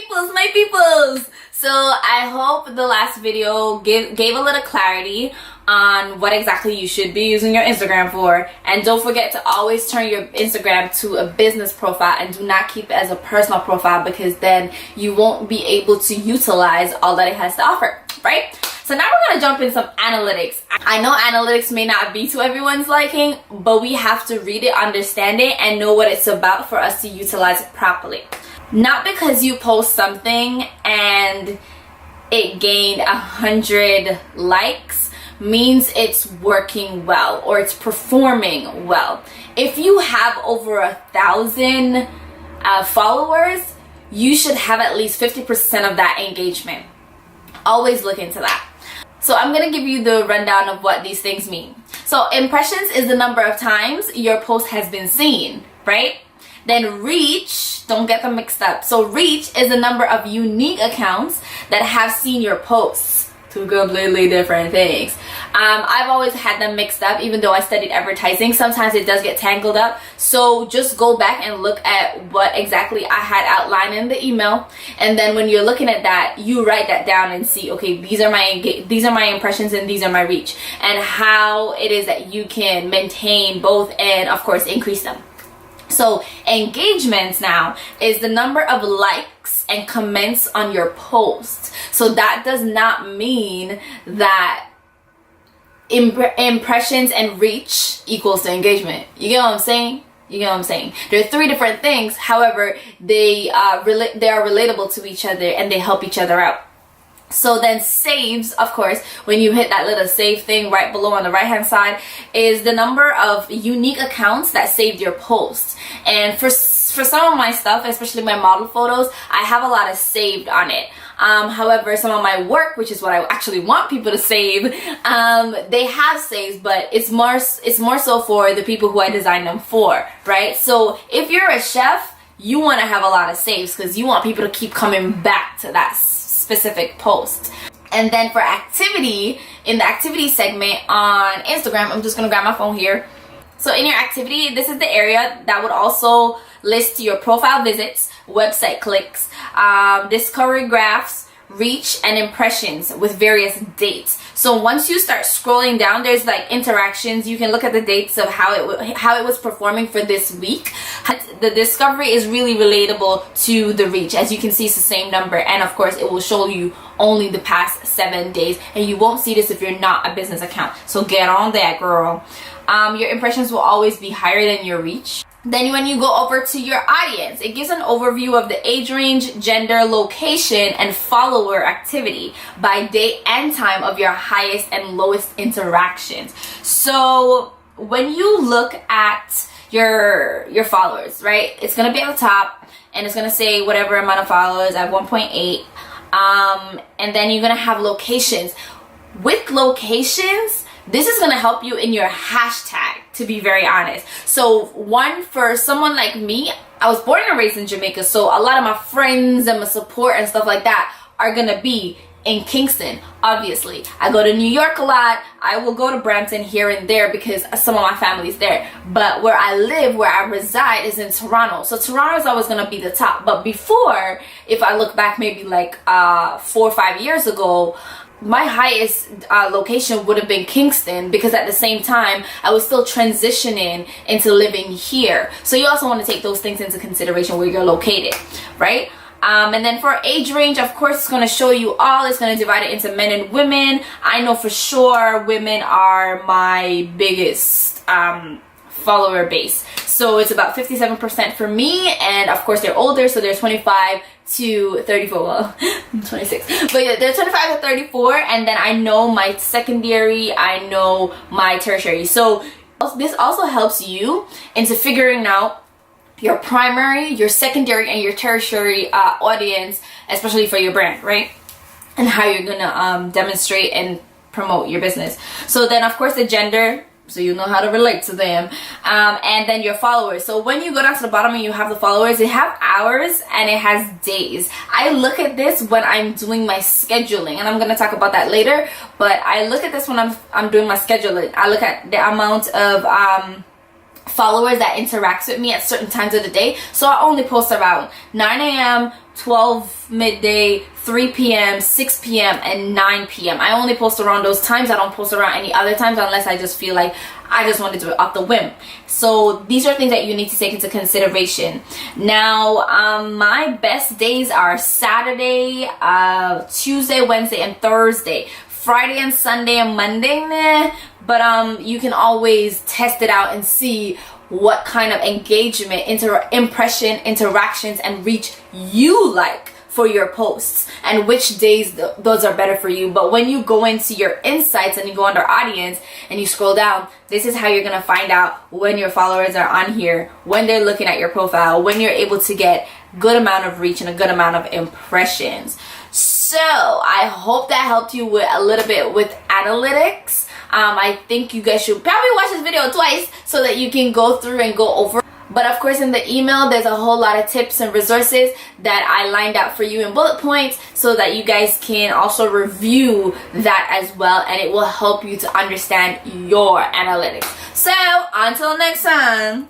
my peoples. So I hope the last video gave a little clarity on what exactly you should be using your Instagram for. And don't forget to always turn your Instagram to a business profile and do not keep it as a personal profile, because then you won't be able to utilize all that it has to offer, right? So now we're gonna jump in some analytics. I know analytics may not be to everyone's liking, but we have to read it, understand it, and know what it's about for us to utilize it properly. Not because you post something and it gained 100 likes means it's working well or it's performing well. If you have over 1,000 followers, you should have at least 50% of that engagement. Always look into that. So I'm gonna give you the rundown of what these things mean. So impressions is the number of times your post has been seen, right? Then reach, don't get them mixed up. So reach is the number of unique accounts that have seen your posts. Two completely different things. I've always had them mixed up, even though I studied advertising. Sometimes it does get tangled up. So just go back and look at what exactly I had outlined in the email. And then when you're looking at that, you write that down and see, okay, these are my impressions and these are my reach. And how it is that you can maintain both and, of course, increase them. So engagements now is the number of likes and comments on your post. So that does not mean that impressions and reach equals to engagement. You get what I'm saying? You get what I'm saying? There are three different things. However, they are relatable to each other and they help each other out. So then saves, of course, when you hit that little save thing right below on the right hand side, is the number of unique accounts that saved your post. And for some of my stuff, especially my model photos, I have a lot of saved on it. However, some of my work, which is what I actually want people to save, they have saves, but it's more so for the people who I designed them for, right? So if you're a chef, you want to have a lot of saves because you want people to keep coming back to that specific post. And then for activity, in the activity segment on Instagram, I'm just gonna grab my phone here. So in your activity, this is the area that would also list your profile visits, website clicks, discovery graphs, reach, and impressions with various dates. So once you start scrolling down, there's like interactions. You can look at the dates of how it was performing for this week. The discovery is really relatable to the reach. As you can see, it's the same number, and of course it will show you only the past 7 days, and you won't see this if you're not a business account. So get on that, girl. Your impressions will always be higher than your reach. Then when you go over to your audience, it gives an overview of the age range, gender, location, and follower activity by date and time of your highest and lowest interactions. So when you look at your followers, right, it's gonna be at the top and it's gonna say whatever amount of followers at 1.8, and then you're gonna have locations. With locations, this is gonna help you in your hashtag, to be very honest. So one, for someone like me, I was born and raised in Jamaica, so a lot of my friends and my support and stuff like that are gonna be in Kingston. Obviously, I go to New York a lot. I will go to Brampton here and there because some of my family's there. But where I live, where I reside, is in Toronto. So Toronto is always gonna be the top. But before, if I look back maybe like 4 or 5 years ago, my highest location would have been Kingston, because at the same time I was still transitioning into living here. So you also want to take those things into consideration where you're located, right? And then for age range, of course, it's going to show you all. It's going to divide it into men and women. I know for sure women are my biggest follower base. So it's about 57% for me, and of course they're older, so they're 25 to 34. Well, I'm 26, but yeah, they're 25 to 34. And then I know my secondary, I know my tertiary. So this also helps you into figuring out your primary, your secondary, and your tertiary audience, especially for your brand, right? And how you're gonna demonstrate and promote your business. So then of course the gender, so you know how to relate to them, and then your followers. So when you go down to the bottom and you have the followers, it have hours and it has days. I look at this when I'm doing my scheduling, and I'm going to talk about that later, but I look at this when I'm doing my scheduling. I look at the amount of followers that interacts with me at certain times of the day. So I only post around 9 a.m., 12 midday, 3 p.m., 6 p.m., and 9 p.m. I only post around those times. I don't post around any other times unless I just feel like I just want to do it off the whim. So these are things that you need to take into consideration. Now, my best days are Saturday, Tuesday, Wednesday, and Thursday. Friday and Sunday and Monday, nah. But you can always test it out and see what kind of engagement, impression, interactions, and reach you like for your posts, and which days those are better for you. But when you go into your insights and you go under audience and you scroll down, this is how you're gonna find out when your followers are on here, when they're looking at your profile, when you're able to get good amount of reach and a good amount of impressions. So I hope that helped you with a little bit with analytics. I think you guys should probably watch this video twice so that you can go through and go over. But of course, in the email, there's a whole lot of tips and resources that I lined out for you in bullet points so that you guys can also review that as well, and it will help you to understand your analytics. So until next time.